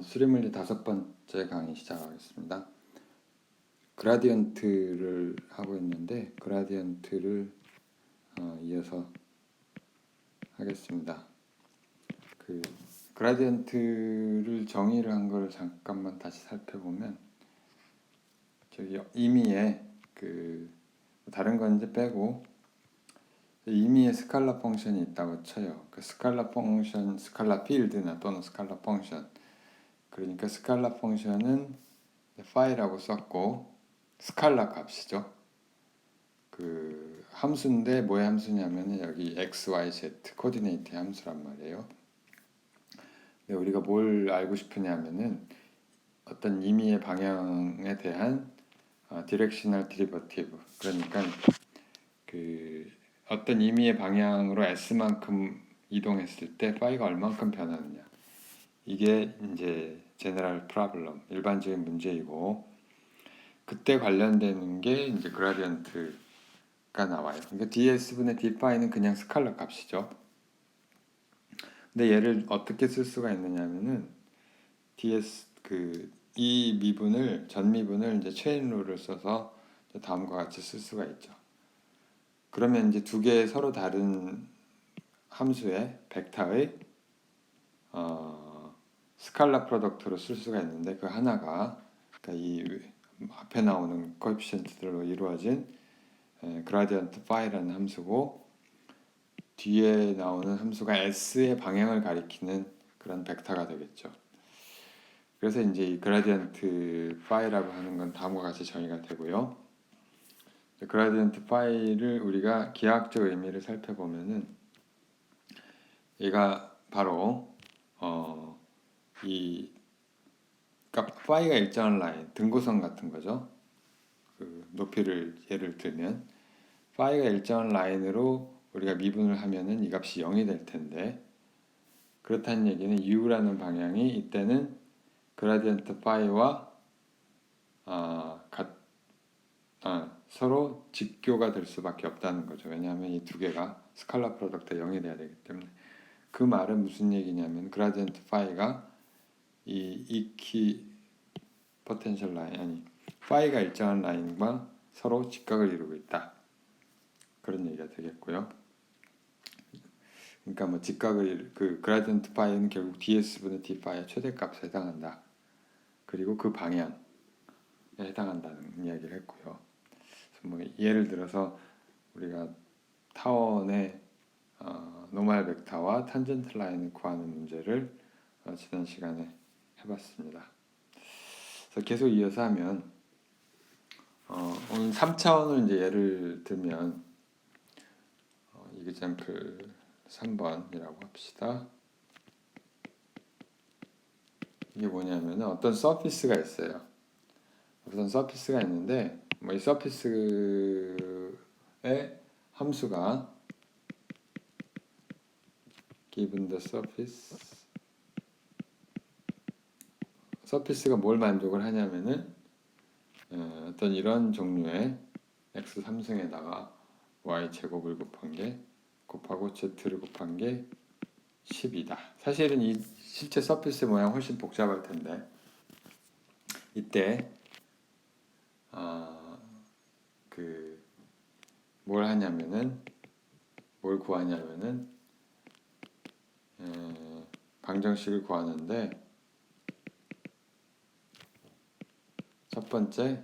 수리물리 5번째 강의 시작하겠습니다. 그라디언트를 하고 있는데 그라디언트를 이어서 하겠습니다. 그 그라디언트를 정의를 한 걸 잠깐만 다시 살펴보면 저기 임의의 다른 건 이제 빼고 임의의 스칼라 펑션이 있다고 쳐요. 그 스칼라 펑션, 스칼라 필드나 또는 스칼라 펑션. 그러니까 스칼라 펑션은 파이라고 썼고 스칼라 값이죠. 그 함수인데 뭐의 함수냐면 여기 x, y, z 코디네이트의 함수란 말이에요. 근데 우리가 뭘 알고 싶으냐면은 어떤 임의의 방향에 대한 디렉셔널 데리버티브, 그러니까 그 어떤 임의의 방향으로 s만큼 이동했을 때 파이가 얼만큼 변하느냐, 이게 이제 제너럴 프로블럼, 일반적인 문제이고, 그때 관련되는 게 이제 그라디언트가 나와요. 그러니까 ds분의 d파이는 그냥 스칼라 값이죠. 근데 얘를 어떻게 쓸 수가 있느냐면은 ds 이 미분을 전미분을 이제 체인 룰을 써서 다음과 같이 쓸 수가 있죠. 그러면 이제 두 개의 서로 다른 함수의 벡터의 스칼라 프로덕트로 쓸 수가 있는데, 그 하나가 그러니까 이 앞에 나오는 코에피션트들로 이루어진 그라디언트 파이라는 함수고, 뒤에 나오는 함수가 s의 방향을 가리키는 그런 벡터가 되겠죠. 그래서 이제 이 그라디언트 파이라고 하는 건 다음과 같이 정의가 되고요. 그라디언트 파이를 우리가 기하학적 의미를 살펴보면은 얘가 바로 그러니까 파이가 일정한 라인, 등고선 같은 거죠. 그 높이를 예를 들면 파이가 일정한 라인으로 우리가 미분을 하면은 이 값이 0이 될 텐데, 그렇다는 얘기는 u라는 방향이 이때는 그라디언트 파이와 서로 직교가 될 수밖에 없다는 거죠. 왜냐하면 이 두 개가 스칼라 프로덕트 0이 돼야 되기 때문에. 그 말은 무슨 얘기냐면 그라디언트 파이가 이 이키 포텐셜 라인, 파이가 일정한 라인과 서로 직각을 이루고 있다, 그런 얘기가 되겠고요. 그러니까 뭐 직각을 그라디언트 파이는 결국 ds분의 d파이의 최대값에 해당한다. 그리고 그 방향에 해당한다는 이야기를 했고요. 뭐 예를 들어서 우리가 타원의 노멀 벡터와 탄젠트 라인을 구하는 문제를 지난 시간에 해봤습니다. 그래서 계속 이어서 하면 오늘 3차원을 이제 예를 들면 example 3번이라고 합시다. 이게 뭐냐면 어떤 서피스가 있어요. 어떤 서피스가 있는데 이 서피스의 함수가 given the surface, 서피스가 뭘 만족을 하냐면은 어떤 이런 종류의 x 3승에다가 y 제곱을 곱한 게 곱하고 z를 곱한 게 10이다. 사실은 이 실제 서피스 모양 훨씬 복잡할 텐데, 이때 뭘 하냐면은 뭘 구하냐면은 방정식을 구하는데, 첫 번째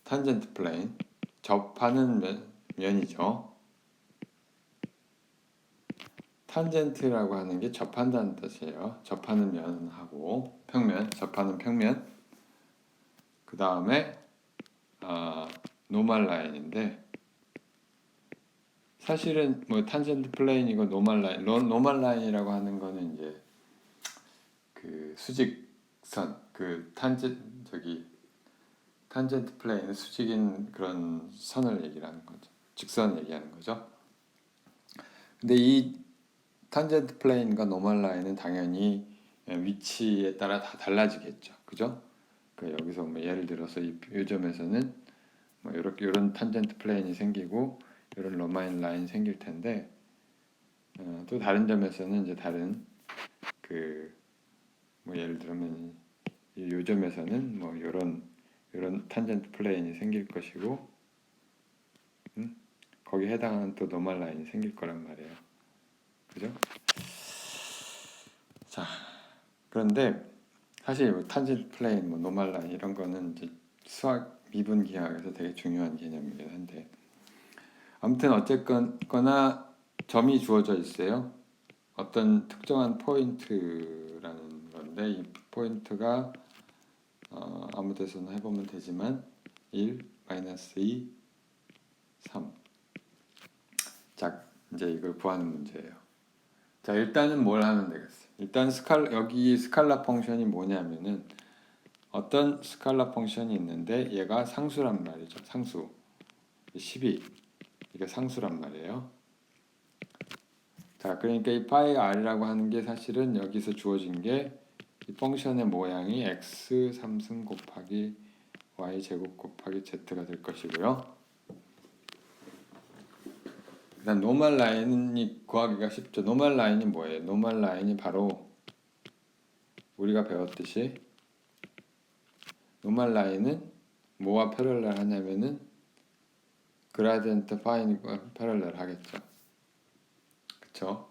탄젠트 플레인, 접하는 면이죠. 탄젠트라고 하는 게 접한다는 뜻이에요. 접하는 면하고 평면, 접하는 평면. 그 다음에 노멀 라인인데, 사실은 뭐 탄젠트 플레인이고 노멀 라인, 노멀 라인이라고 하는 거는 이제 그 수직선, 탄젠트 플레인은 수직인 그런 선을 얘기하는 거죠. 직선을 얘기하는 거죠. 근데 이 탄젠트 플레인과 노멀 라인은 당연히 위치에 따라 다 달라지겠죠. 그죠? 여기서 뭐 예를 들어서 이 점에서는 뭐 이런 탄젠트 플레인이 생기고 이런 노멀 라인 생길 텐데, 또 다른 점에서는 이제 다른 뭐 예를 들면 이 요점에서는 뭐 이런 탄젠트 플레인이 생길 것이고, 거기에 해당하는 또 노멀 라인이 생길 거란 말이에요. 그죠? 자, 그런데 사실 뭐 탄젠트 플레인, 뭐 노멀 라인 이런 거는 이제 수학 미분 기하학에서 되게 중요한 개념이긴 한데, 아무튼 어쨌거나 점이 주어져 있어요. 어떤 특정한 포인트라는 건데, 이 포인트가 아무 데서나 해보면 되지만 1, 마이너스 2, 3. 자, 이제 이걸 구하는 문제예요. 자, 일단은 뭘 하면 되겠어요? 일단 여기 스칼라 펑션이 뭐냐면은 어떤 스칼라 펑션이 있는데 얘가 상수란 말이죠. 상수 12, 이게 상수란 말이에요. 자, 그러니까 이 파이 r이라고 하는 게 사실은 여기서 주어진 게 이 펑션의 모양이 x 3승 곱하기 y 제곱 곱하기 z가 될 것이고요. 일단 노멀 라인이 구하기가 쉽죠. 노멀 라인이 뭐예요? 노멀 라인이 바로 우리가 배웠듯이 노멀 라인은 뭐와 패럴렐 하냐면은 그라디언트 파이과 패럴렐 하겠죠. 그쵸?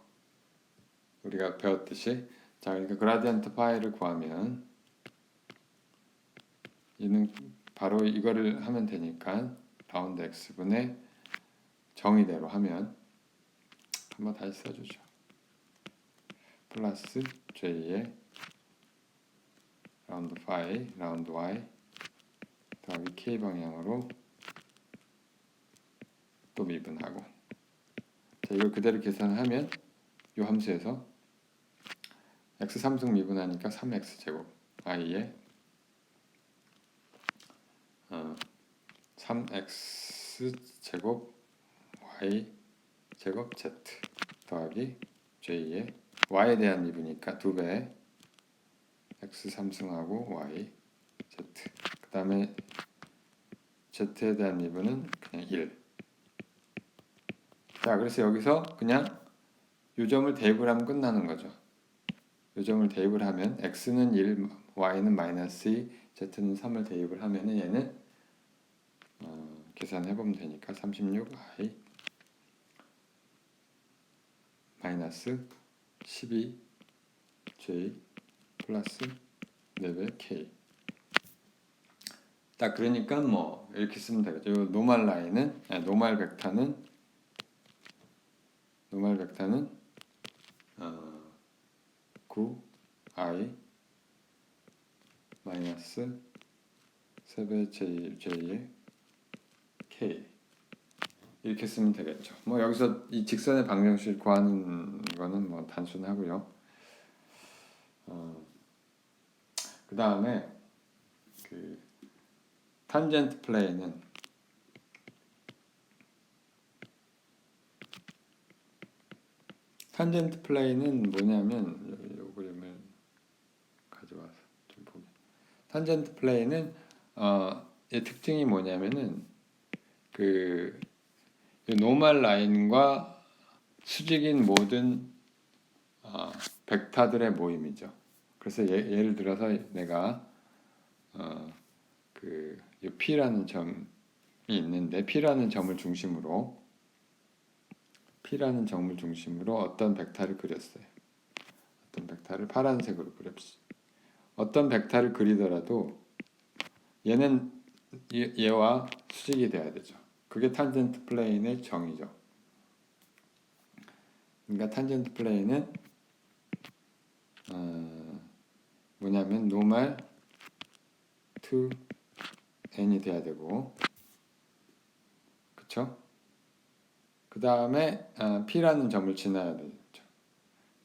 우리가 배웠듯이. 자, 그러니까 그라디언트 파이를 구하면 얘는 바로 이거를 하면 되니까 라운드 x분의 정의대로 하면 한번 다시 써주죠. 플러스 j의 라운드 파이, 라운드 y 더하기 k 방향으로 또 미분하고. 자, 이걸 그대로 계산하면 이 함수에서 x 3승 미분하니까 3x 제곱 y에 3x 제곱 y 제곱 z 더하기 j에 y에 대한 미분이니까 2배 x 3승하고 y z, 그 다음에 z에 대한 미분은 그냥 1. 자, 그래서 여기서 그냥 요점을 대입을 하면 끝나는 거죠. 요점을 대입을 하면 x는 1, y는 마이너스 2, z는 3을 대입을 하면은 얘는 계산해보면 되니까 36i 마이너스 12j 플러스 4배 k. 딱 그러니까 뭐 이렇게 쓰면 되겠죠. 요 노멀 라인은 노멀 벡터는 9i 마이너스 3배 j의 k 이렇게 쓰면 되겠죠. 뭐 여기서 이 직선의 방정식 구하는 거는 뭐 단순하고요. 그 다음에 그 탄젠트 플레인은 뭐냐면 요 그림을 가져와서 좀 보게. 탄젠트 플레인은 이 특징이 뭐냐면은 그 노멀 라인과 수직인 모든 벡터들의 모임이죠. 그래서 예를 들어서 내가 그 P라는 점이 있는데 P라는 점을 중심으로 어떤 벡터를 그렸어요. 어떤 벡터를 파란색으로 그렸어요. 어떤 벡터를 그리더라도 얘는 얘와 수직이 돼야 되죠. 그게 탄젠트 플레인의 정의죠. 그러니까 탄젠트 플레인은 뭐냐면 노멀 to n이 돼야 되고, 그쵸? 그 다음에 P라는 점을 지나야 되죠.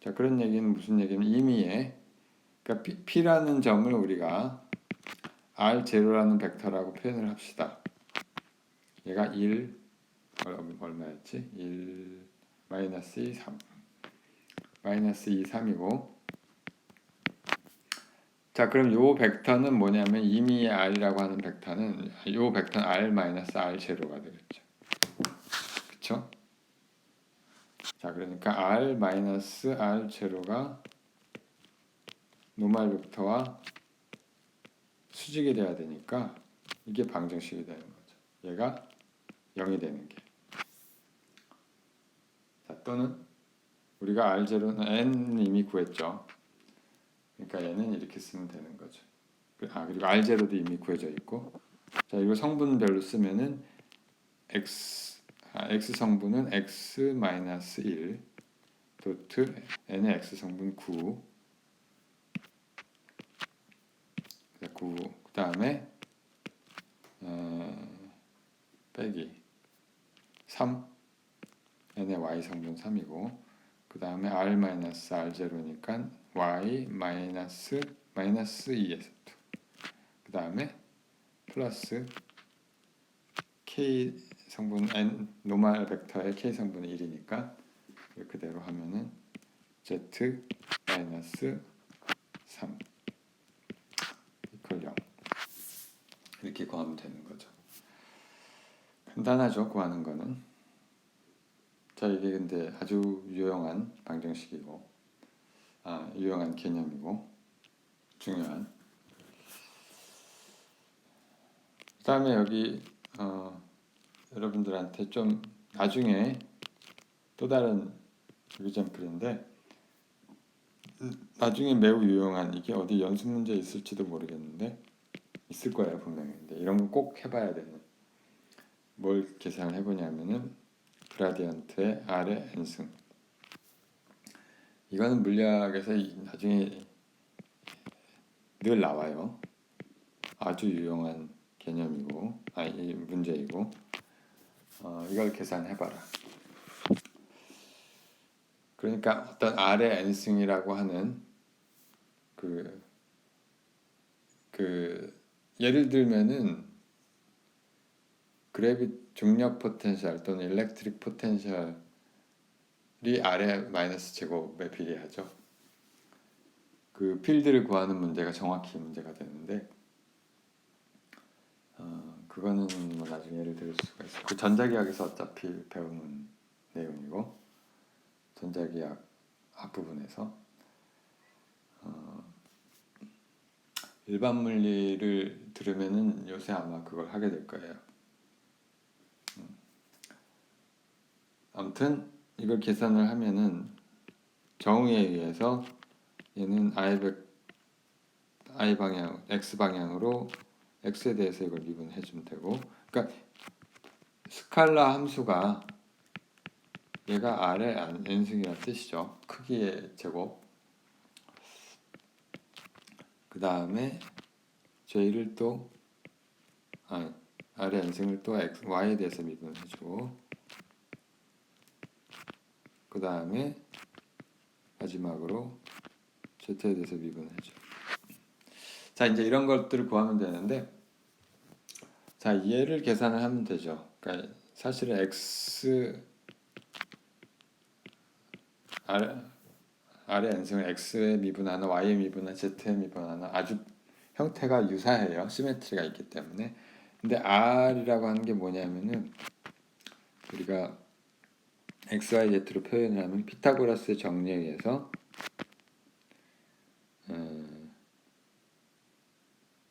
자, 그런 얘기는 무슨 얘기냐면 임의의, 그러니까 P라는 점을 우리가 R0라는 벡터라고 표현을 합시다. 얘가 1, 얼마였지? 1, 마이너스 2, 3. 마이너스 2, 3이고, 자, 그럼 요 벡터는 뭐냐면 임의의 R이라고 하는 벡터는 요 벡터는 R 마이너스 R0가 되겠죠. 그쵸? 자, 그러니까 R 마이너스 R0가 노멀 벡터와 수직이 돼야 되니까 이게 방정식이 되는 거죠. 얘가 0이 되는 게. 자, 또는 우리가 R0는 n 이미 구했죠. 그러니까 얘는 이렇게 쓰면 되는 거죠. 그리고 R0도 이미 구해져 있고. 자, 이거 성분별로 쓰면은 x 성분은 x-1 도트 n의 x 성분 9 그 다음에 빼기 3 n의 y 성분 3이고 그 다음에 r-r0니까 y 마이너스 2에서 2 그 다음에 플러스 k 성분 n 노멀 벡터의 k 성분이 1이니까 그대로 하면은 z 마이너스 3 이퀄 0 이렇게 구하면 되는 거죠. 간단하죠, 구하는 거는. 자, 이게 근데 아주 유용한 방정식이고, 유용한 개념이고, 중요한. 그 다음에 여기, 여러분들한테 좀 나중에 또 다른 example인데, 나중에 매우 유용한, 이게 어디 연습 문제 있을지도 모르겠는데, 있을 거예요, 분명히. 근데 이런 거 꼭 해봐야 되는. 뭘 계산을 해보냐면은, 그라디언트의 R의 n승. 이거는 물리학에서 나중에 늘 나와요. 아주 유용한 개념이고, 문제이고, 이걸 계산해봐라. 그러니까 어떤 R의 n승이라고 하는 예를 들면은 중력 포텐셜 또는 일렉트릭 포텐셜이 R의 마이너스 제곱에 비례하죠. 그 필드를 구하는 문제가 정확히 문제가 되는데, 그거는 뭐 나중에 예를 들 수가 있어요. 그 전자기학에서 어차피 배우는 내용이고, 전자기학 앞부분에서 일반 물리를 들으면은 요새 아마 그걸 하게 될 거예요. 아무튼 이걸 계산을 하면은 정의에 의해서 얘는 I 방향, x 방향으로 x에 대해서 이걸 미분해 주면 되고, 그러니까 스칼라 함수가 얘가 R의 n승이라는 뜻이죠. 크기의 제곱. 그 다음에 J를 또 R의 n승을 또 Y에 대해서 미분해주고 그 다음에 마지막으로 Z에 대해서 미분해줘. 자, 이제 이런 것들을 구하면 되는데, 자, 얘를 계산을 하면 되죠. 그러니까 사실은 R의 n승을 X에 미분하나 Y에 미분하나 Z에 미분하나 아주 형태가 유사해요. 시메트리가 있기 때문에. 근데 R이라고 하는 게 뭐냐면은 우리가 X, Y, Z로 표현을 하면 피타고라스의 정리에 의해서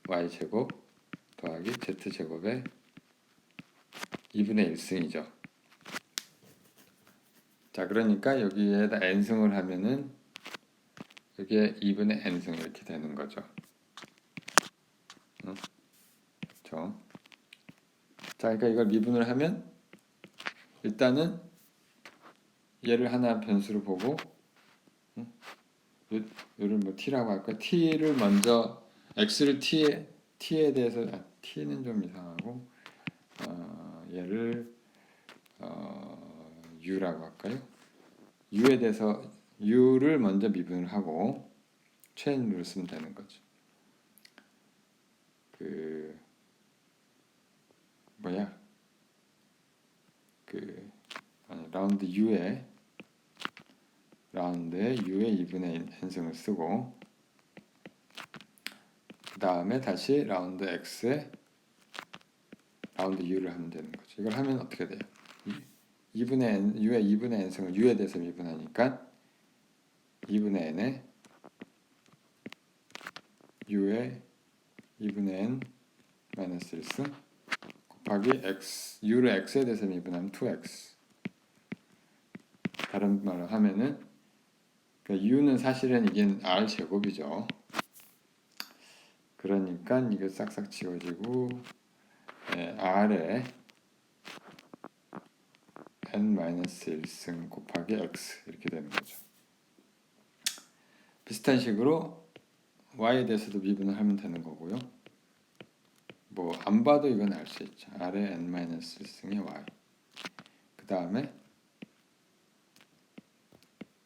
Y제곱 더하기 Z제곱의 2분의 1승이죠. 자, 그러니까 여기에다 n승을 하면은 여기에 2분의 n승 이렇게 되는 거죠. 그렇죠? 자, 그러니까 이걸 미분을 하면 일단은 얘를 하나 변수로 보고 얘를 뭐 t라고 할까? t를 먼저 x를 t에 대해서 t는 좀 이상하고 얘를 u라고 할까요? u에 대해서 u를 먼저 미분을 하고 체인으로 쓰면 되는 거죠. 라운드에 u의 2분의 n승을 쓰고 그 다음에 다시 라운드 x에 라운드 u를 하면 되는 거죠. 이걸 하면 어떻게 돼요? u의 2분의 n승을 u에 대해서 미분하니까 2분의 n에 u의 2분의 n 마이너스 1승 곱하기 x, u를 x에 대해서 미분하면 2x. 다른 말로 하면은 그러니까 u는 사실은 이게 r 제곱이죠. 그러니까 이거 싹싹 지워지고 r에 n-1승 곱하기 x 이렇게 되는 거죠. 비슷한 식으로 y에 대해서도 미분을 하면 되는 거고요. 뭐 안 봐도 이건 알 수 있죠. r에 n-1승의 y. 그 다음에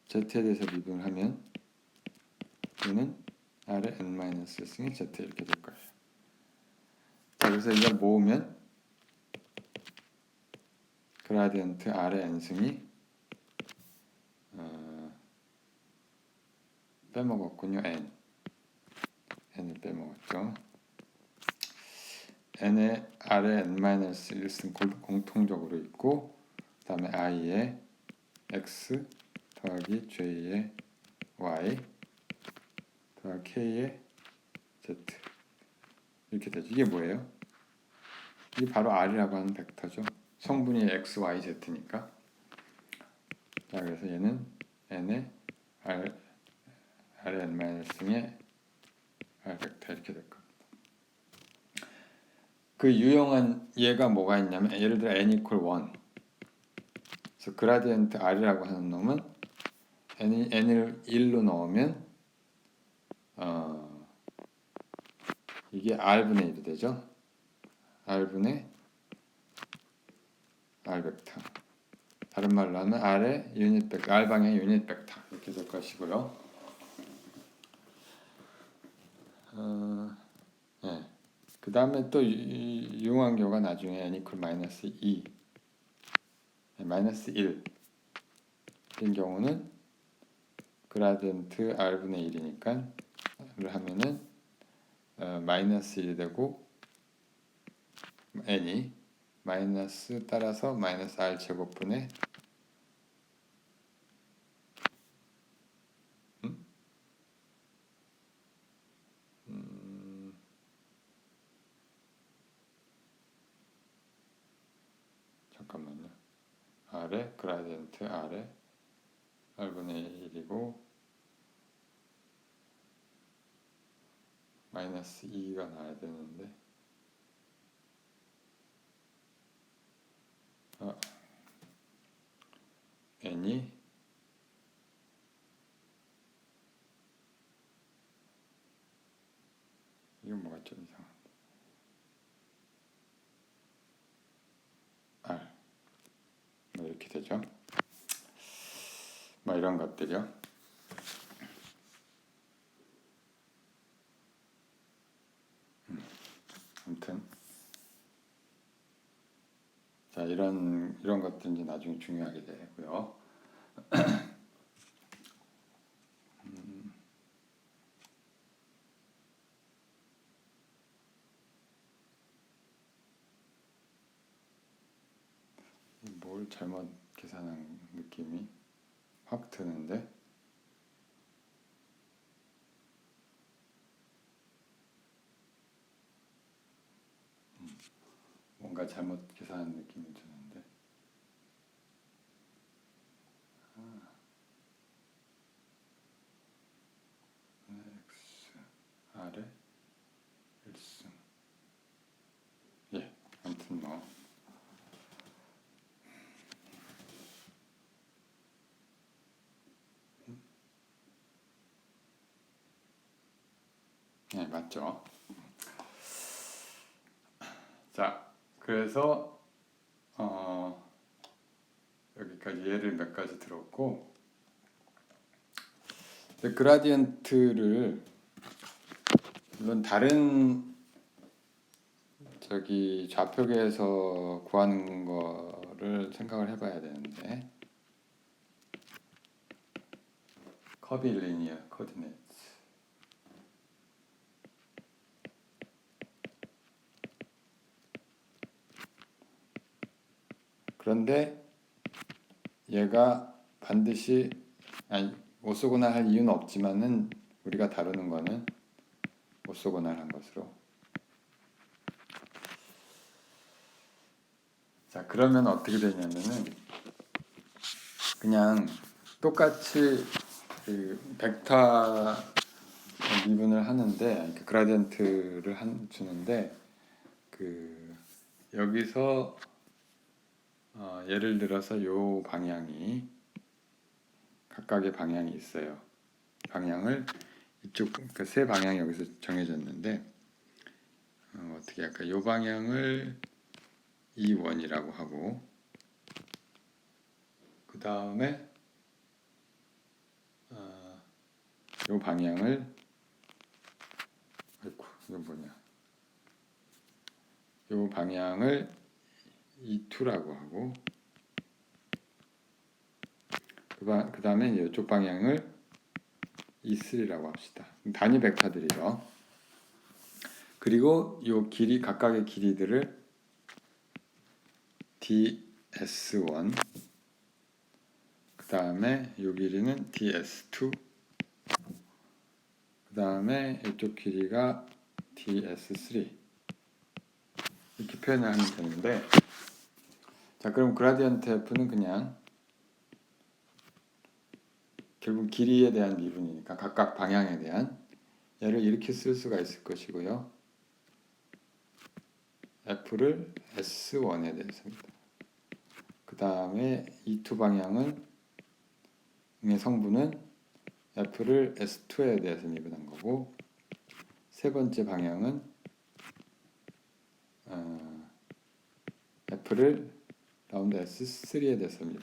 z에 대해서 미분을 하면 이는 r에 n-1승의 z 이렇게 될 거예요. 자, 그래서 이걸 모으면 그라디언트 r의 n승이 빼먹었군요. n을 빼먹었죠. n의 r의 n-1승 공통적으로 있고 그 다음에 i의 x 더하기 j의 y 더하기 k의 z 이렇게 되죠. 이게 뭐예요? 이게 바로 r이라고 하는 벡터죠. 성분이 x, y, z니까. 자, 그래서 얘는 n의 r의 n-승의 r 벡터 이렇게 될 겁니다. 그 유용한 예가 뭐가 있냐면 예를 들어 n equal 1. 그래서 그라디언트 r이라고 하는 놈은 n을 1로 넣으면 이게 r분의 1이 되죠. r분의 r 벡터. 다른 말로 하면 r의 유닛 벡터, r방향의 유닛 벡터 이렇게 될 것이고요. 네. 그 다음에 또 유용한 경우가 나중에 n equal 마이너스 2, 마이너스 1인 경우는 그라디언트 r분의 1이니까 를 하면은 마이너스 1이 되고 n이 마이너스 따라서 마이너스 r 제곱분의 잠깐만요. r의 그라디언트 r의 r분의 1이고 마이너스 2가 나야 되는데 n이 이건 뭐가 좀 이상한데 r 뭐 이렇게 되죠. 뭐 이런 것들이요. 아무튼 자 이런 것들이 이제 나중에 중요하게 되고요. 뭘 잘못 계산한 느낌이 확 드는데 뭔가 잘못 계산한 느낌이 드는데 x r의 1승 아무튼 뭐 맞죠. 자 그래서 여기까지 예를 몇 가지 들었고 그라디언트를 물론 다른 좌표계에서 구하는 거를 생각을 해봐야 되는데 커빌리니어 코디네이트 그런데 얘가 반드시 못 쓰거나 할 이유는 없지만은 우리가 다루는 거는 오소고날한 것으로. 자, 그러면 어떻게 되냐면은 그냥 똑같이 그 벡터 미분을 하는데 그 그라디언트를 주는데 그 여기서 예를 들어서 요 방향이 각각의 방향이 있어요. 방향을 이쪽 그러니까 세 방향이 여기서 정해졌는데 어떻게 할까? 요 방향을 E1이라고 하고 그 다음에 요 방향을 아이고 이거 뭐냐? 요 방향을 E2라고 하고 그 다음에 이쪽 방향을 E3라고 합시다. 단위 벡터들이죠. 그리고 요 길이 각각의 길이들을 ds1 그 다음에 요 길이는 ds2 그 다음에 이쪽 길이가 ds3 이렇게 표현을 하면 되는데 자 그럼 그라디언트 f는 그냥 결국 길이에 대한 미분이니까 각각 방향에 대한 얘를 이렇게 쓸 수가 있을 것이고요. f를 s1에 대해서입니다. 그 다음에 E2 방향은 의 성분은 f를 s2에 대해서 미분한 거고 세 번째 방향은 f를 라운드 s3에 대해서 미분.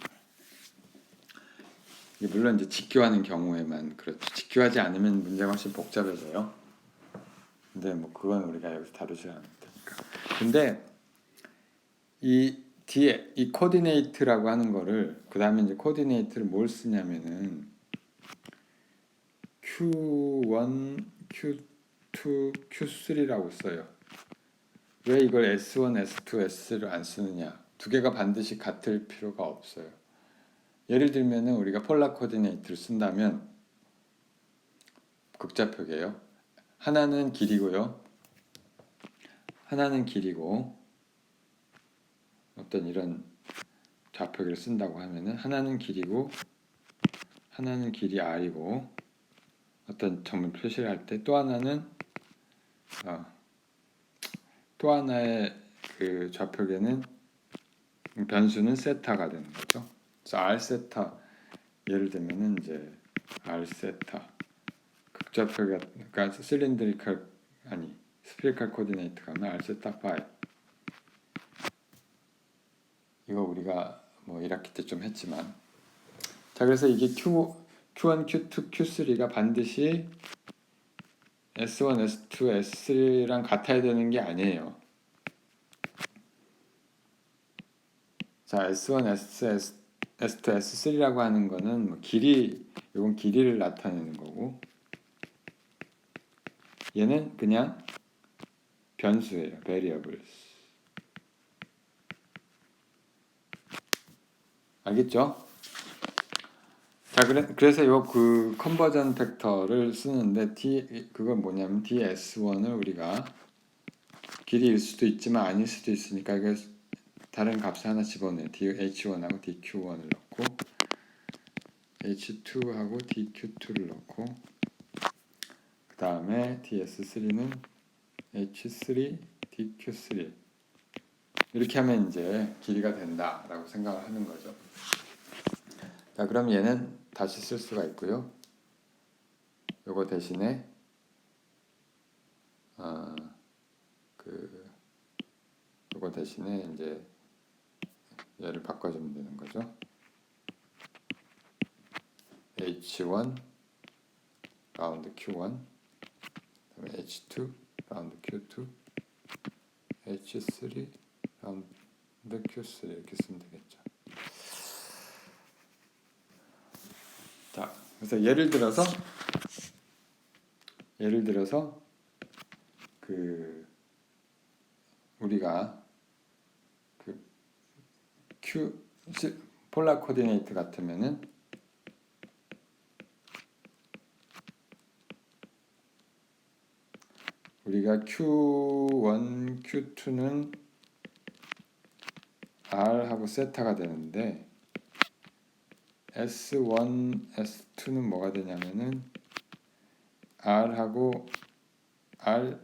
물론 이제 직교하는 경우에만 그렇죠. 직교하지 않으면 문제가 훨씬 복잡해져요. 근데 뭐 그건 우리가 여기서 다루지 않을 테니까. 근데 이 뒤에 이 코디네이트라고 하는 거를 그 다음에 이제 코디네이트를 뭘 쓰냐면은 Q1, Q2, Q3라고 써요. 왜 이걸 S1, S2, S를 안 쓰느냐? 두 개가 반드시 같을 필요가 없어요. 예를 들면은 우리가 폴라 코디네이트를 쓴다면 극좌표계요. 하나는 길이고요. 하나는 길이고 어떤 이런 좌표계를 쓴다고 하면은 하나는 길이고 하나는 길이 r이고 어떤 점을 표시를 할 때 또 하나는 또 하나의 그 좌표계는 변수는 세타가 되는 거죠. 그래서 r 세타 예를 들면은 이제 r 세타 극좌표가 그러니까 실린드리컬 아니 스피리컬 코디네이트가 하면 r 세타 5 이거 우리가 뭐 1학기 때 좀 했지만 자 그래서 이게 Q1, Q2, Q3가 반드시 S1, S2, S3랑 같아야 되는 게 아니에요. 자 S1, S2, S3라고 하는 거는 뭐 길이 이건 길이를 나타내는 거고 얘는 그냥 변수예요. variables. 알겠죠? 자, 그래서 요 그 컨버전 팩터를 쓰는데 그건 뭐냐면 ds1을 우리가 길이일 수도 있지만 아닐 수도 있으니까 이거 다른 값을 하나 집어넣어요. h1하고 dq1을 넣고 h2하고 dq2를 넣고 그 다음에 ds3는 h3 dq3 이렇게 하면 이제 길이가 된다라고 생각을 하는 거죠. 자, 그럼 얘는 다시 쓸 수가 있고요. 요거 대신에 요거 대신에 이제 얘를 바꿔주면 되는 거죠. H1 라운드 Q1 그다음에 H2 라운드 Q2 H3 라운드 Q3 이렇게 쓰면 되겠죠. 자, 그래서 예를 들어서 그 우리가 그 폴라 코디네이트 같으면은 우리가 Q1, Q2는 R하고 세타가 되는데 S1, S2는 뭐가 되냐면은 R하고 R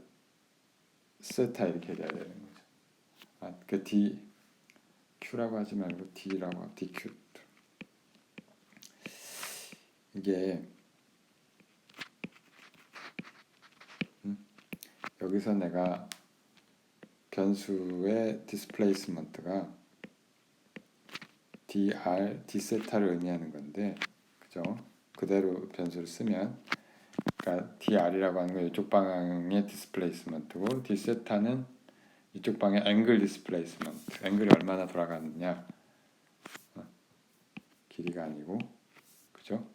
세타 이렇게 돼야 되는 거죠. 그 D Q라고 하지 말고 D라고 하고 DQ. 이게 여기서 내가 변수의 디스플레이스먼트가 dr, d세타를 의미하는 건데, 그죠? 그대로 변수를 쓰면, 그러니까 dr이라고 하는 건 이쪽 방향의 디스플레이스먼트고, d세타는 이쪽 방향 앵글 디스플레이스먼트, 앵글이 얼마나 돌아가느냐, 길이가 아니고, 그죠?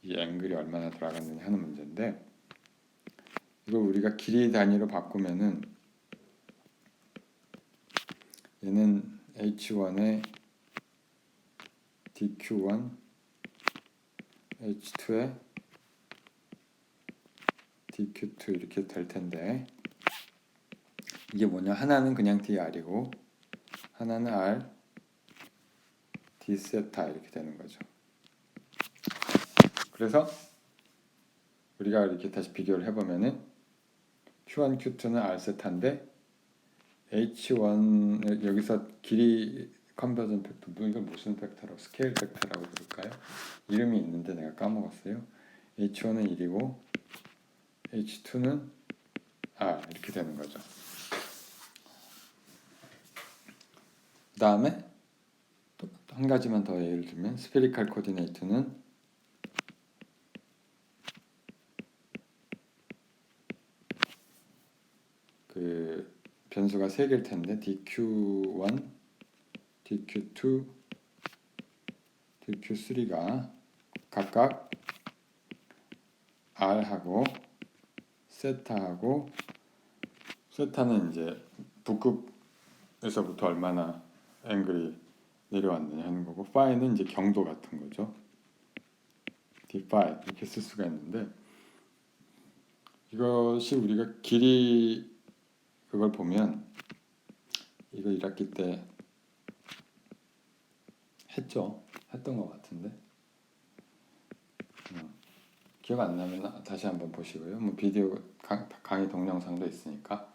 이 앵글이 얼마나 돌아갔느냐 하는 문제인데, 이걸 우리가 길이 단위로 바꾸면은 얘는 h1에 dq1, h2에 dq2 이렇게 될 텐데, 이게 뭐냐? 하나는 그냥 dr이고 하나는 r d 세타 이렇게 되는 거죠. 그래서 우리가 이렇게 다시 비교를 해보면은 Q1, Q2는 r 세타인데 H1 여기서 길이 컨버전 팩터, 이걸 무슨 팩터라고, 스케일 팩터라고 부를까요? 이름이 있는데 내가 까먹었어요. H1은 1이고 H2는 R 이렇게 되는 거죠. 그 다음에 또 한 가지만 더 예를 들면 스페리칼 코디네이트는 그 변수가 3개일 텐데 dq1, dq2, dq3가 각각 r하고 세타하고, 세타는 이제 북극에서부터 얼마나 앵글이 내려왔느냐 하는 거고, 파이는 이제 경도 같은 거죠. d 파이 이렇게 쓸 수가 있는데, 이것이 우리가 길이 그걸 보면 이거 1학기 때 했던 것 같은데 기억 안 나면 다시 한번 보시고요. 뭐 비디오 강의 동영상도 있으니까.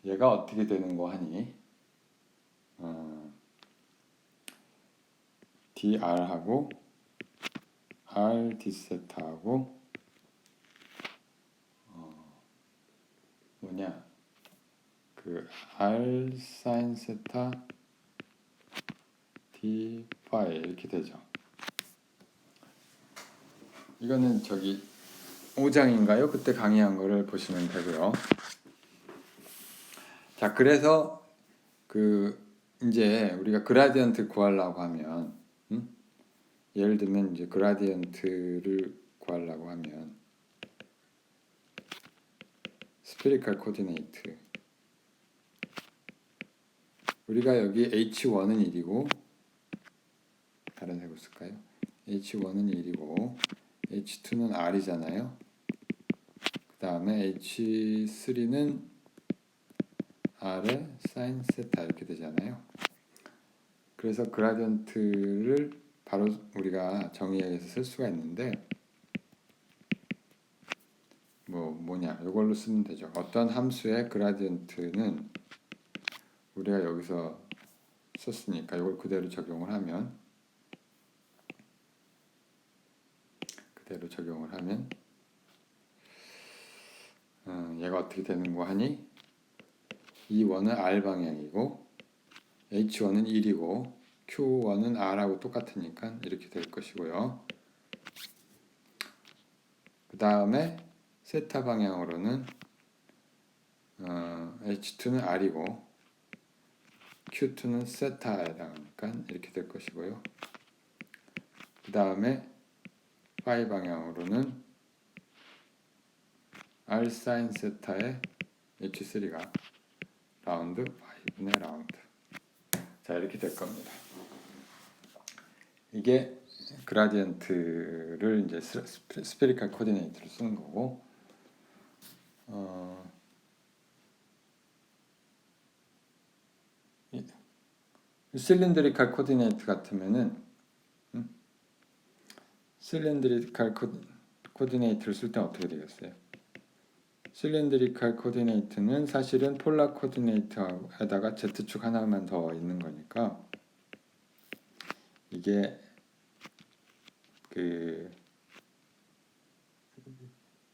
얘가 어떻게 되는 거 하니 dr하고 r d 세타하고 뭐냐 그 r sin 세타 d 파이 이렇게 되죠. 이거는 저기 5장인가요? 그때 강의한 거를 보시면 되고요. 자, 그래서 그 이제 우리가 그라디언트 구하려고 하면 예를 들면 이제 그라디언트를 구하려고 하면 스페리칼 코디네이트, 우리가 여기 h1은 1이고 다른 색을 쓸까요? h1은 1이고 h2는 r이잖아요. 그 다음에 h3는 r의 사인 세타 이렇게 되잖아요. 그래서 그라디언트를 바로 우리가 정의해서 쓸 수가 있는데 뭐냐 이걸로 쓰면 되죠. 어떤 함수의 그라디언트는 우리가 여기서 썼으니까 이걸 그대로 적용을 하면 얘가 어떻게 되는 거 하니 E1은 R 방향이고 H1은 1이고 Q1은 R하고 똑같으니까 이렇게 될 것이고요. 그 다음에 세타 방향으로는 H2는 R이고 Q2는 세타에 해당하니까 이렇게 될 것이고요. 그 다음에 파이 방향으로는 R sin 세타에 H3가 라운드 5분의 라운드. 자, 이렇게 될 겁니다. 이게 그라디언트를 이제 스페리칼 코디네이트를 쓰는 거고, 실린드리칼 코디네이트 같으면은 실린드리칼 코디네이트를 쓸 때 어떻게 되겠어요? 실린드리칼 코디네이트는 사실은 폴라 코디네이트에다가 Z축 하나만 더 있는 거니까 이게 그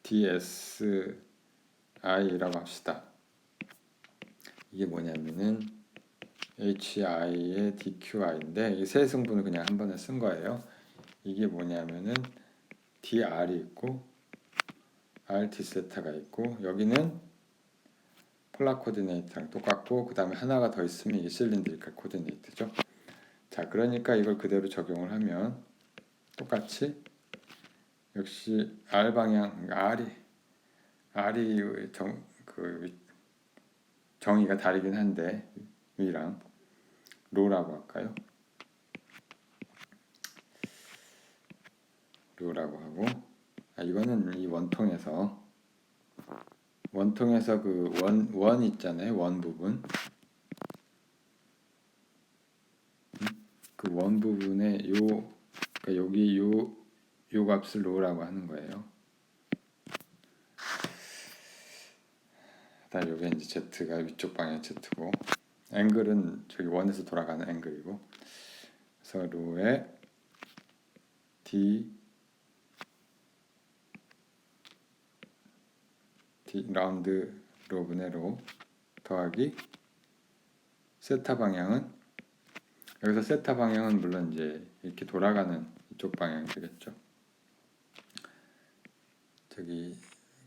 DSI라고 합시다. 이게 뭐냐면은 HI의 DQI인데 이 세 승분을 그냥 한 번에 쓴 거예요. 이게 뭐냐면은 DR이 있고 RT 세타가 있고 여기는 폴라 코디네이트랑 똑같고 그 다음에 하나가 더 있으면 이게 실린드리칼 코디네이트죠. 자, 그러니까 이걸 그대로 적용을 하면 똑같이 역시 R 방향 R이 정의가 다르긴 한데 위랑 로라고 할까요? 로라고 하고 이거는 이 원통에서 그 원 있잖아요. 원 부분 그 원 부분에 그러니까 여기 요 값을 로라고 하는 거예요. 그다음 요게 이제 Z가 위쪽 방향 Z고 앵글은 저기 원에서 돌아가는 앵글이고 그래서 로에 D 라운드 로분의 로 더하기 세타 방향은 여기서 세타 방향은 물론 이제 이렇게 돌아가는 이쪽 방향이 되겠죠. 저기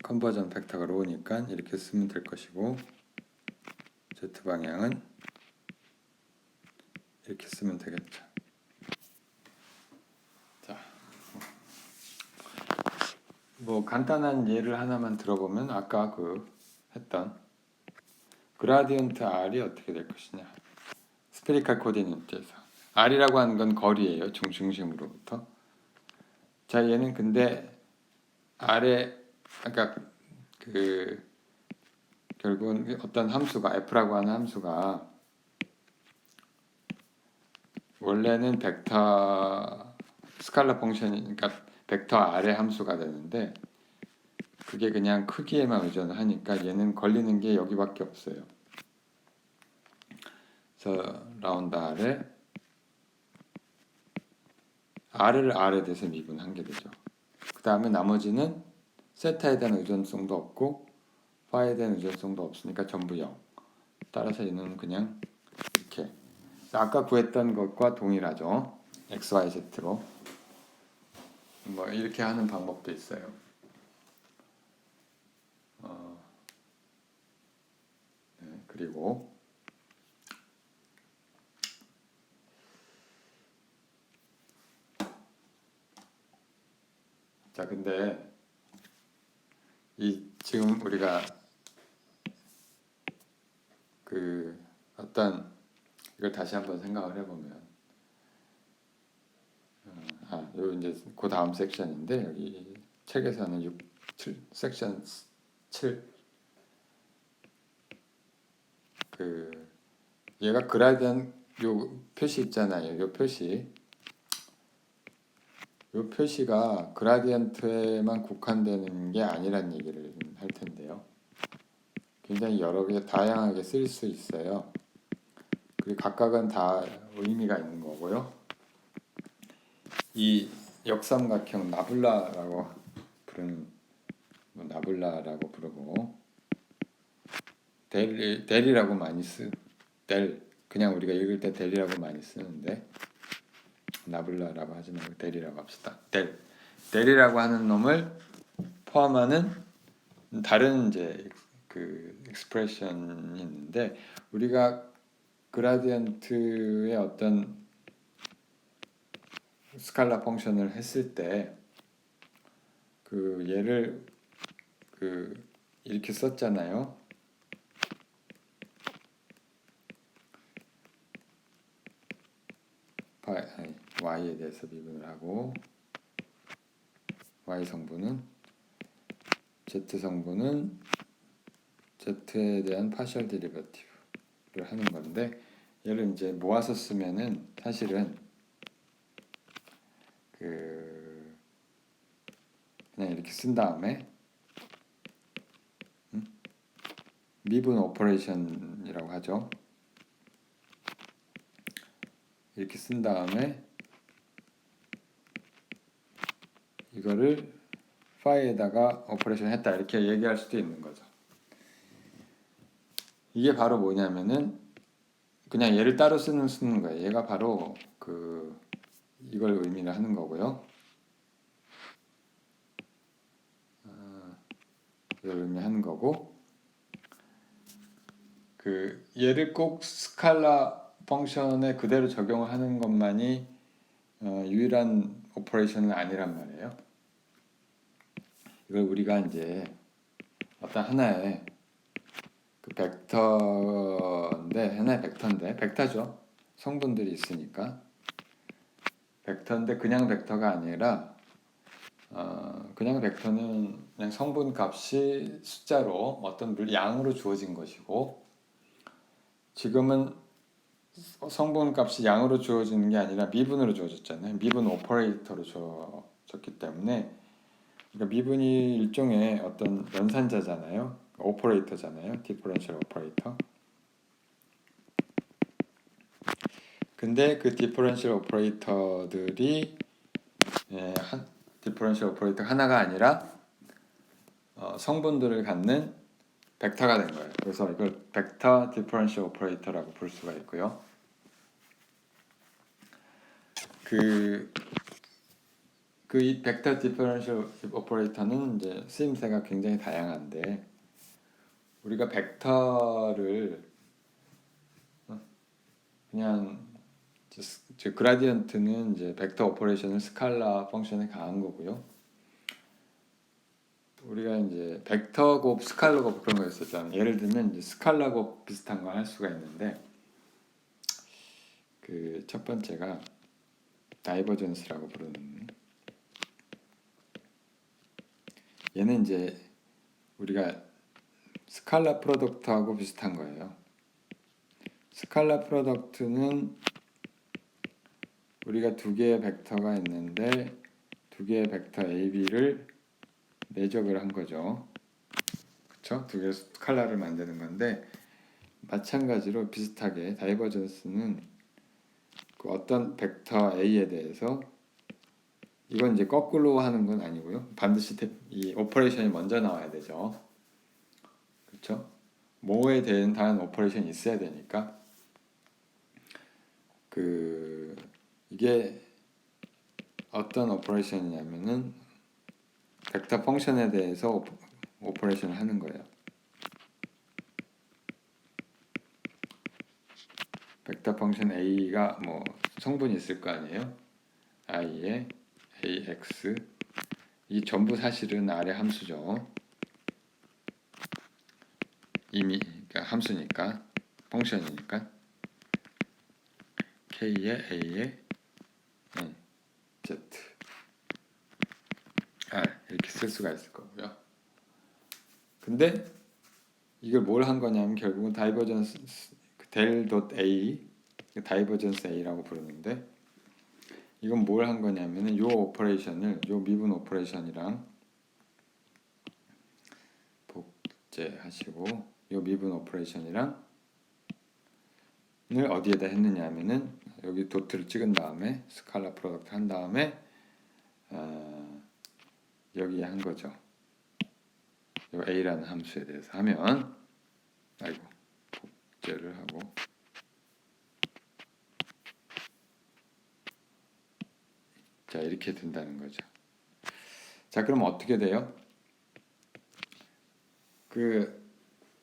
컨버전 팩터가 로우니까 이렇게 쓰면 될 것이고 Z 방향은 이렇게 쓰면 되겠죠. 자, 뭐 간단한 예를 하나만 들어보면 아까 그 했던 그라디언트 R이 어떻게 될 것이냐. 스페리칼 코디네이트에서 R이라고 하는 건 거리예요. 중심으로부터. 자, 얘는 근데 아래 아까 그 결국은 어떤 함수가 F라고 하는 함수가 원래는 벡터 스칼라 펑션이니까 벡터 아래 함수가 되는데 그게 그냥 크기에만 의존을 하니까 얘는 걸리는 게 여기밖에 없어요. 그래서 라운드 R을 R에 대해서 미분한 게 되죠. 그 다음에 나머지는 세타에 대한 의존성도 없고 파에 대한 의존성도 없으니까 전부 0. 따라서 얘는 그냥 이렇게 아까 구했던 것과 동일하죠. X, Y, Z로 뭐 이렇게 하는 방법도 있어요. 네, 그리고 자, 근데 지금 우리가 그 어떤 이걸 다시 한번 생각을 해보면 요 이제 그 다음 섹션인데 여기 책에서는 7, 섹션 7 그 얘가 그라디언 요 표시 있잖아요. 요 표시가 그라디언트에만 국한되는 게 아니란 얘기를 할 텐데요. 굉장히 여러 개 다양하게 쓸 수 있어요. 그리고 각각은 다 의미가 있는 거고요. 이 역삼각형 나블라라고 부르는 나블라라고 부르고 델이라고 많이 델 그냥 우리가 읽을 때 델이라고 많이 쓰는데 나블라라고 하지 말고 델이라고 합시다. 델이라고 하는 놈을 포함하는 다른 이제 그 익스프레션이 있는데 우리가 그라디언트의 어떤 스칼라 펑션을 했을 때 그 얘를 그 이렇게 썼잖아요. y에 대해서 미분을 하고 y 성분은 z 성분은 z에 대한 파셜 데리버티브를 하는 건데, 얘를 이제 모아서 쓰면은 사실은 그냥 이렇게 쓴 다음에 미분 오퍼레이션이라고 하죠. 이렇게 쓴 다음에 이거를 파이에다가 오퍼레이션 했다 이렇게 얘기할 수도 있는 거죠. 이게 바로 뭐냐면은 그냥 얘를 따로 쓰는 거예요. 얘가 바로 이걸 의미를 하는 거고요. 이걸 의미하는 거고, 얘를 꼭 스칼라 펑션에 그대로 적용을 하는 것만이 유일한 오퍼레이션은 아니란 말이에요. 이걸 우리가 이제 어떤 하나의 하나의 벡터죠. 성분들이 있으니까 벡터인데 그냥 벡터가 아니라 그냥 벡터는 그냥 성분 값이 숫자로 어떤 양으로 주어진 것이고, 지금은 성분 값이 양으로 주어지는 게 아니라 미분으로 주어졌잖아요. 미분 오퍼레이터로 주어졌기 때문에, 그러니까 미분이 일종의 어떤 연산자잖아요. 오퍼레이터잖아요. 디퍼런셜 오퍼레이터. 근데 그 디퍼런셜 오퍼레이터들이 디퍼런셜 오퍼레이터 하나가 아니라 성분들을 갖는 벡터가 된 거예요. 그래서 이걸 벡터 디퍼런셜 오퍼레이터라고 부를 수가 있고요. 이 벡터 디퍼런셜 오퍼레이터는 이제 쓰임새가 굉장히 다양한데, 우리가 벡터를 그냥 그라디언트는 이제 벡터 오퍼레이션을 스칼라 펑션에 가한 거고요. 우리가 이제 벡터 곱, 스칼라 곱 그런 거 있었잖아요. 예를 들면 이제 스칼라 곱 비슷한 거 할 수가 있는데, 첫 번째가 다이버전스라고 부르는, 얘는 이제 우리가 스칼라 프로덕트하고 비슷한 거예요. 스칼라 프로덕트는 우리가 두 개의 벡터가 있는데 두 개의 벡터 A, B를 내적을 한 거죠. 그렇죠? 두 개의 스칼라를 만드는 건데, 마찬가지로 비슷하게 다이버전스는 어떤 벡터 A에 대해서, 이건 이제 거꾸로 하는 건 아니고요. 반드시 이 오퍼레이션이 먼저 나와야 되죠. 그렇죠? 뭐에 대한 다른 오퍼레이션이 있어야 되니까, 이게 어떤 오퍼레이션이냐면은 벡터 펑션에 대해서 오퍼레이션을 하는 거예요. 벡터 펑션 A가 뭐 성분이 있을 거 아니에요. I에 AX, 이 전부 사실은 R의 함수죠. 이미 그러니까 함수니까, 펑션이니까. K에 A에 Z, R 이렇게 쓸 수가 있을 거고요. 근데 이걸 뭘 한 거냐면 결국은 다이버전스 del.A, 다이버전스 A라고 부르는데, 이건 뭘 한 거냐면은 요 오퍼레이션을, 요 미분 오퍼레이션이랑 복제하시고 요 미분 오퍼레이션이랑 을 어디에다 했느냐 하면은 여기 도트를 찍은 다음에 스칼라 프로덕트 한 다음에 여기에 한 거죠. 요 A라는 함수에 대해서 하면, 복제를 하고, 자 이렇게 된다는 거죠. 자 그럼 어떻게 돼요?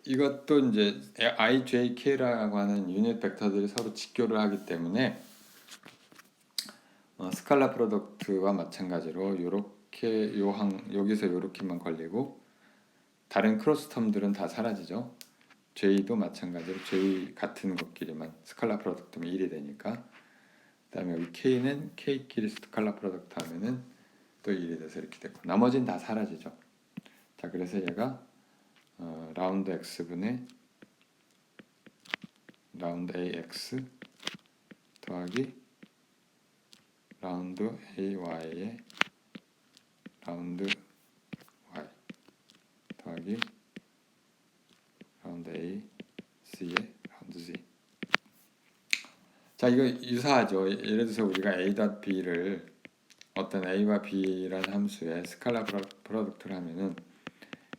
이것도 이제 IJK라고 하는 유닛 벡터들이 서로 직교를 하기 때문에 스칼라 프로덕트와 마찬가지로 요렇게 여기서 요렇게만 걸리고 다른 크로스 텀들은 다 사라지죠. J도 마찬가지로 J 같은 것끼리만 스칼라 프로덕트면 1이 되니까. 그다음에 여기 K는 K끼리 스칼라 프로덕트 하면은 또 1이 돼서 이렇게 되고, 나머지는 다 사라지죠. 자 그래서 얘가 라운드 x분의 라운드 ax 더하기 라운드 ay의 라운드 y 더하기 라운드 ac의 라운드 z. 자, 이거 유사하죠. 예를 들어서 우리가 a.b를 어떤 a와 b라는 함수의 스칼라 프로덕트를 하면은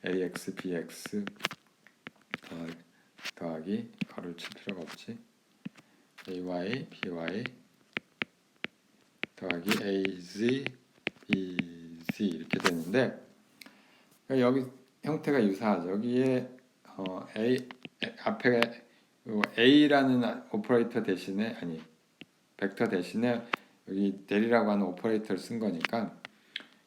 ax, bx 더하기 가로를 칠 필요가 없지. ay, by 더하기 az, bz 이렇게 되는데 여기 형태가 유사하죠. 여기에 a 앞에 a라는 오퍼레이터 대신에 벡터 대신에 여기 대리라고 하는 오퍼레이터를 쓴 거니까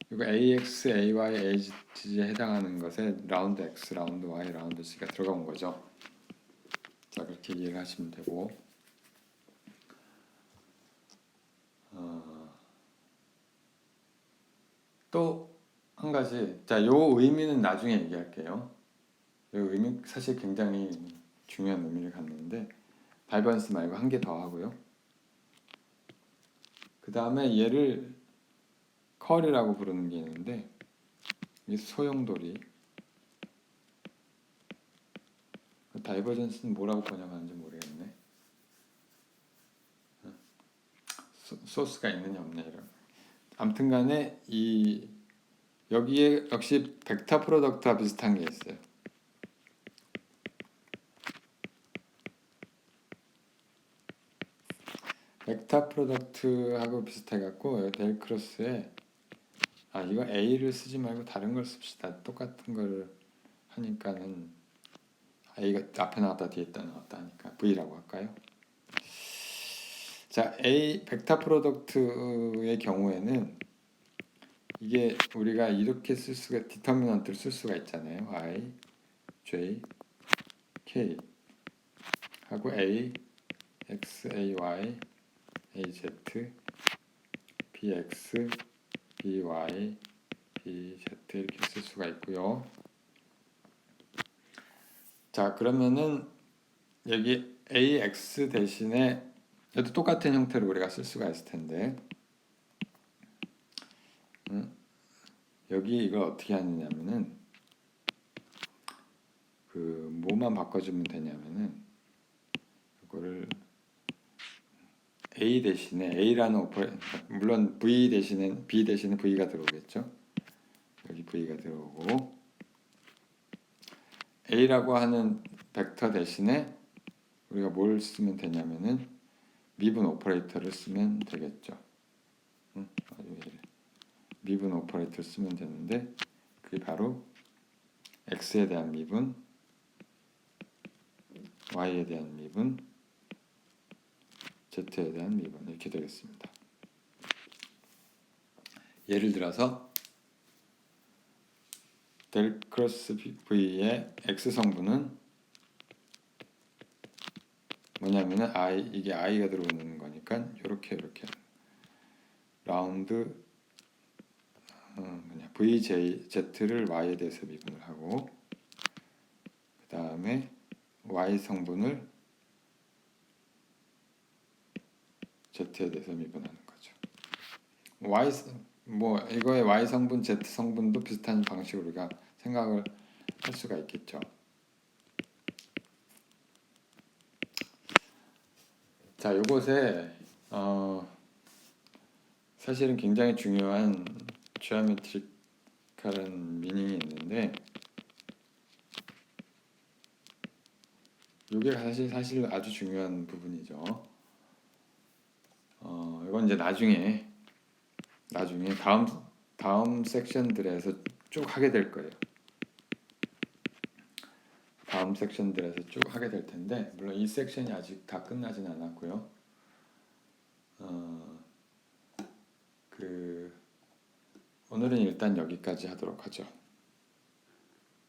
이거 ax, ay, az에 해당하는 것에 라운드 x, 라운드 y, 라운드 z가 들어간 거죠. 자, 그렇게 이해를 하시면 되고 또 한 가지, 자, 요 의미는 나중에 얘기할게요. 요 의미 사실 굉장히 중요한 의미를 갖는데 바이번스 말고 한 개 더 하고요. 그 다음에 얘를 컬이라고 부르는 게 있는데 이 소용돌이 다이버전스는 뭐라고 번역하는지 모르겠네. 소스가 있느냐 없느냐 이런. 아무튼간에 이 여기에 역시 벡터 프로덕트와 비슷한 게 있어요. 벡터 프로덕트하고 비슷해갖고 델 크로스에 이거 A를 쓰지 말고 다른 걸 씁시다. 똑같은 걸 하니까는 A가 앞에 나왔다 뒤에 나왔다 하니까 V라고 할까요? 자, A 벡터 프로덕트의 경우에는 이게 우리가 이렇게 쓸 수가 디터미넌트를 쓸 수가 있잖아요. I, J, K 하고 A, X, A, Y, A, Z, B, X, B, Y, B, Z 이렇게 쓸 수가 있고요. 자, 그러면은 여기 A, X 대신에 얘도 똑같은 형태로 우리가 쓸 수가 있을 텐데 여기 이걸 어떻게 하느냐면은 그 뭐만 바꿔주면 되냐면은 이거를 A 대신에 A라는 오퍼레이터, 물론 V 대신에 B 대신에 V가 들어오겠죠. 여기 V가 들어오고 A라고 하는 벡터 대신에 우리가 뭘 쓰면 되냐면은 미분 오퍼레이터를 쓰면 되겠죠. 미분 오퍼레이터를 쓰면 되는데 그게 바로 x에 대한 미분, y에 대한 미분, z에 대한 미분 이렇게 되겠습니다. 예를 들어서 델 크로스 v의 x 성분은 뭐냐면은 이게 i가 들어오는 거니까 이렇게 라운드 VZ를 y에 대해서 미분을 하고 그 다음에 y 성분을 z에 대해서 미분하는 거죠. 이거의 y 성분, z 성분도 비슷한 방식으로 우리가 생각을 할 수가 있겠죠. 자, 요것에 사실은 굉장히 중요한 지오메트릭한 미닝이 있는데 이게 사실 아주 중요한 부분이죠. 이건 이제 나중에 다음 섹션들에서 쭉 하게 될 거예요. 다음 섹션들에서 쭉 하게 될 텐데 물론 이 섹션이 아직 다 끝나진 않았고요. 오늘은 일단 여기까지 하도록 하죠.